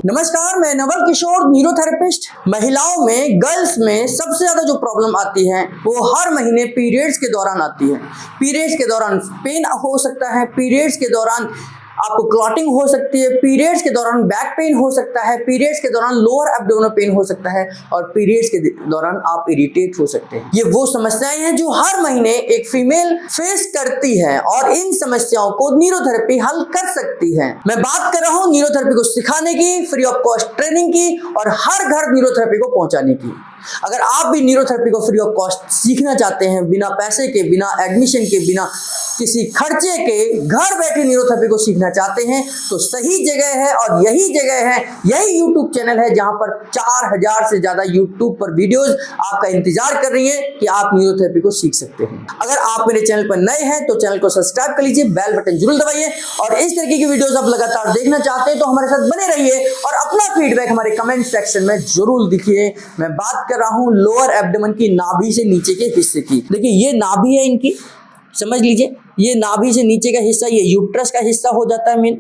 नमस्कार, मैं नवल किशोर, न्यूरोथेरेपिस्ट। महिलाओं में, गर्ल्स में सबसे ज्यादा जो प्रॉब्लम आती है वो हर महीने पीरियड्स के दौरान आती है। पीरियड्स के दौरान पेन हो सकता है, पीरियड्स के दौरान आपको क्लॉटिंग हो सकती है, पीरियड्स के दौरान बैक पेन हो सकता है, पीरियड्स के दौरान लोअर एब्डोमिनल पेन हो सकता है और पीरियड्स के दौरान आप इरिटेट हो सकते हैं। ये वो समस्याएं हैं जो हर महीने एक फीमेल फेस करती है और इन समस्याओं को न्यूरोथेरेपी हल कर सकती है। मैं बात कर रहा हूँ न्यूरोथेरेपी को सिखाने की, फ्री ऑफ कॉस्ट ट्रेनिंग की और हर घर न्यूरोथेरेपी को पहुंचाने की। अगर आप भी न्यूरोथेरेपी को फ्री ऑफ कॉस्ट सीखना चाहते हैं, बिना पैसे के, बिना एडमिशन के, बिना किसी खर्चे के घर बैठे न्यूरोथेरेपी को सीखना चाहते हैं तो सही जगह है और यही जगह है, यही यूट्यूब चैनल है जहां पर 4000 से ज्यादा यूट्यूब पर वीडियोस आपका इंतजार कर रही हैं कि आप न्यूरोथेरेपी को सीख सकते हैं। अगर आप मेरे चैनल पर नए हैं तो चैनल को सब्सक्राइब कर लीजिए, बेल बटन जरूर दबाइए और इस तरीके की वीडियोस आप लगातार देखना चाहते हैं तो हमारे साथ बने रहिए और अपना फीडबैक हमारे कमेंट सेक्शन में जरूर लिखिए। मैं बात कर रहा हूं लोअर एब्डोमेन की, नाभि से नीचे के हिस्से की। देखिए ये नाभि है इनकी, समझ लीजिए। ये नाभि से नीचे का हिस्सा ये यूट्रस का हिस्सा हो जाता है मेन।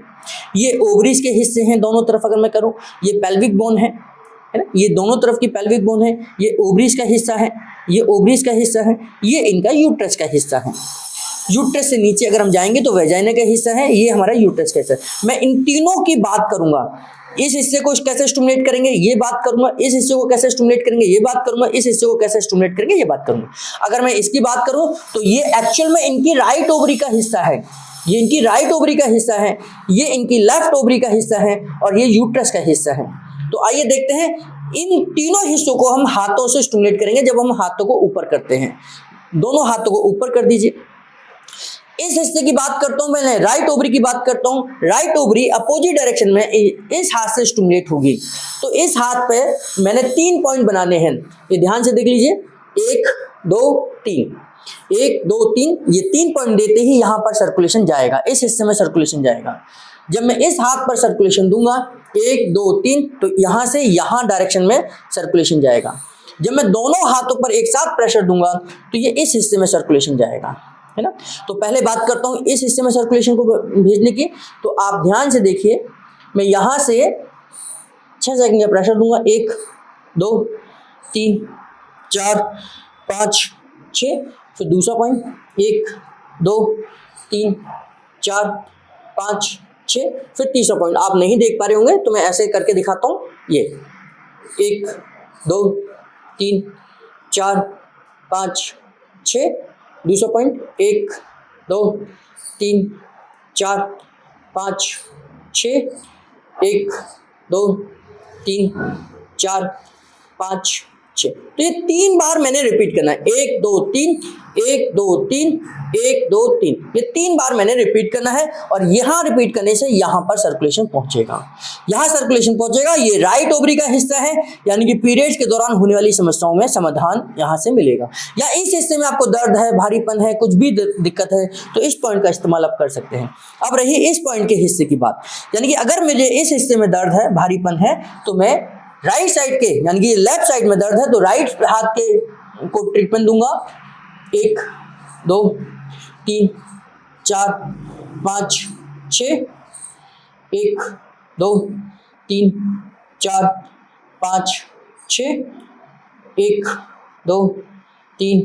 ये ओवरीज के हिस्से हैं दोनों तरफ। अगर मैं करूं, ये पेल्विक बोन है ना, ये दोनों तरफ की पेल्विक बोन है। ये ओवरीज का हिस्सा है, ये ओवरीज का हिस्सा है, ये इनका यूट्रस का हिस्सा है। यूट्रस से नीचे अगर हम जाएंगे तो वेजाइना का हिस्सा है, ये हमारा यूट्रस का हिस्सा है। मैं इन तीनों की बात करूंगा। इस हिस्से को कैसे स्टिमुलेट करेंगे ये बात करूंगा, इस हिस्से को कैसे स्टिमुलेट करेंगे ये बात करूंगा, इस हिस्से को कैसे स्टिमुलेट करेंगे ये बात करूंगा। अगर मैं इसकी बात करूं तो ये एक्चुअल में इनकी राइट ओवरी का हिस्सा है, ये इनकी राइट ओवरी का हिस्सा है, ये इनकी लेफ्ट ओवरी का हिस्सा है और ये यूट्रस का हिस्सा है। तो आइए देखते हैं, इन तीनों हिस्सों को हम हाथों से स्टिमुलेट करेंगे। जब हम हाथों को ऊपर करते हैं, दोनों हाथों को ऊपर कर दीजिए। इस हिस्से की बात करता हूं, मैं राइट ओवरी की बात करता हूं। राइट ओवरी अपोजिट डायरेक्शन में इस हाथ से स्टिमुलेट होगी। तो इस हाथ पे मैंने 3 पॉइंट बनाने हैं, ये ध्यान से देख लीजिए। 1 2 3, 1 2 3, ये 3 पॉइंट देते ही यहां पर सर्कुलेशन जाएगा, इस हिस्से में सर्कुलेशन जाएगा। जब मैं इस हाथ पर सर्कुलेशन दूंगा 1 2 3, तो यहां से यहां डायरेक्शन में सर्कुलेशन जाएगा। जब मैं दोनों हाथों पर एक साथ प्रेशर दूंगा तो ये इस हिस्से में सर्कुलेशन जाएगा, है ना। तो पहले बात करता हूं इस हिस्से में सर्कुलेशन को भेजने की। तो आप ध्यान से देखिए, मैं यहां से 6 सेकंड का प्रेशर दूंगा। 1 2 3 4 5 6, फिर दूसरा पॉइंट 1 2 3 4 5 6, फिर तीसरा पॉइंट। आप नहीं देख पा रहे होंगे तो मैं ऐसे करके दिखाता हूं। ये 1 2 3 4 5 6, दूसरा पॉइंट 1 2 3 4 5 6, 1 2 3 4 5 6। तो ये 3 बार मैंने रिपीट करना है। 1 2 3 1 2 3 1 2 3, ये 3 बार मैंने रिपीट करना है और यहां रिपीट करने से यहां पर सर्कुलेशन पहुंचेगा, यहां सर्कुलेशन पहुंचेगा। ये राइट ओवरी का हिस्सा है, यानी कि पीरियड्स के दौरान होने वाली समस्याओं में समाधान यहां से मिलेगा। या इस हिस्से में आपको दर्द है, भारीपन है, कुछ भी दिक्कत है तो इस पॉइंट का इस्तेमाल आप कर सकते हैं। अब रही इस पॉइंट के हिस्से की बात, यानी कि अगर मुझे इस हिस्से में दर्द है, भारीपन है, तो मैं राइट साइड के, यानी कि लेफ्ट साइड में दर्द है तो राइट हाथ के को ट्रीटमेंट दूंगा। 1 2 3 4 5 6, 1 2 3 4 5 6, 1 2 3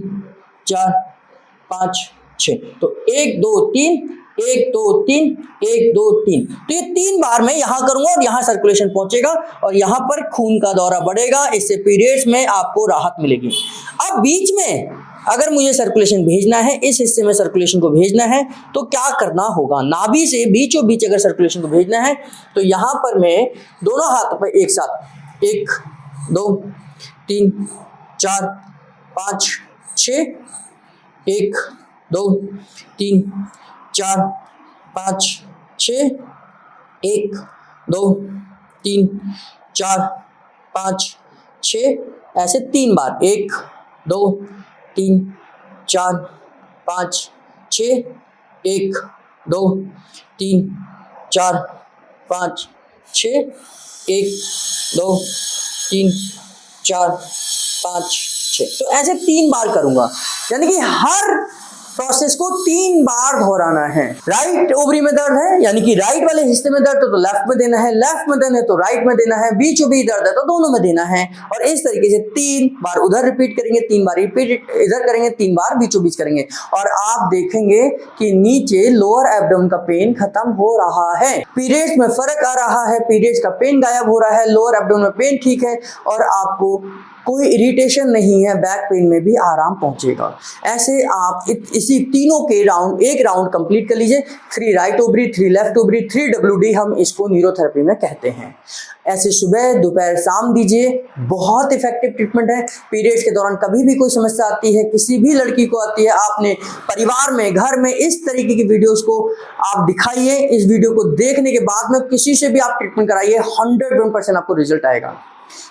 4 5 6। तो 1 2 3 1 2 3 1 2 3, तो ये 3 बार मैं यहां करूंगा और यहां सर्कुलेशन पहुंचेगा और यहां पर खून का दौरा बढ़ेगा। इससे पीरियड्स में आपको राहत मिलेगी। अब बीच में अगर मुझे सर्कुलेशन भेजना है, इस हिस्से में सर्कुलेशन को भेजना है तो क्या करना होगा। नाभि से बीचों बीच अगर सर्कुलेशन को भेजना है तो यहां पर मैं दोनों हाथों पर एक साथ 1 2 3 4 5 6, 1 2 3 4 5 6, 1 2 3 4 5 6, ऐसे 3 बार। 1 2 3 4 5 6, 1 2 3 4 5 6, 1 2 3 4 5 6। तो ऐसे 3 बार करूंगा, यानी कि हर प्रोसेस को 3 बार दोहराना है। राइट ओवरी में दर्द है यानी कि राइट वाले हिस्से में दर्द है तो लेफ्ट में देना है, लेफ्ट में दर्द है तो राइट में देना है, बीचों बीच दर्द है तो दोनों में देना है। और इस तरीके से 3 बार उधर रिपीट करेंगे, 3 बार रिपीट इधर करेंगे, 3 बार बीचों बीच करेंगे और आप देखेंगे कि नीचे लोअर एब्डोमेन का पेन खत्म हो रहा है, पीरियड्स में फर्क आ रहा है, पीरियड्स का पेन गायब हो रहा है, लोअर एब्डोमेन में पेन ठीक है और आपको कोई इरिटेशन नहीं है, बैक पेन में भी आराम पहुंचेगा। ऐसे आप इसी तीनों के एक राउंड कंप्लीट कर लीजिए। 3 right ovary, 3 left ovary, 3 WD हम इसको न्यूरोथेरेपी में कहते हैं। ऐसे सुबह दोपहर शाम दीजिए, बहुत इफेक्टिव ट्रीटमेंट है। पीरियड्स के दौरान कभी भी कोई समस्या आती है, किसी भी लड़की को आती है, आपने परिवार में घर में इस तरीके की वीडियोस को आप दिखाइए। इस वीडियो को देखने के बाद में किसी से भी आप ट्रीटमेंट कराइए, 100% आपको रिजल्ट आएगा।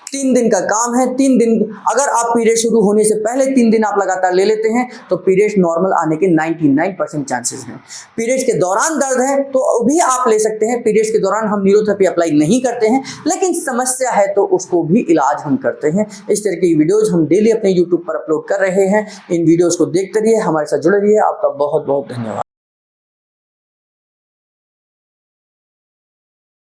3 दिन का काम है। 3 दिन अगर आप पीरियड शुरू होने से पहले 3 दिन आप लगातार ले लेते हैं तो पीरियड्स नॉर्मल आने के 99% चांसेस हैं। पीरियड्स के दौरान दर्द है तो भी आप ले सकते हैं। पीरियड्स के दौरान हम न्यूरोथेरेपी अप्लाई नहीं करते हैं, लेकिन समस्या है तो उसको भी इलाज हम करते हैं। इस तरह की वीडियोज हम डेली अपने यूट्यूब पर अपलोड कर रहे हैं। इन वीडियोज को देखते रहिए, हमारे साथ जुड़े रहिए। आपका बहुत बहुत धन्यवाद।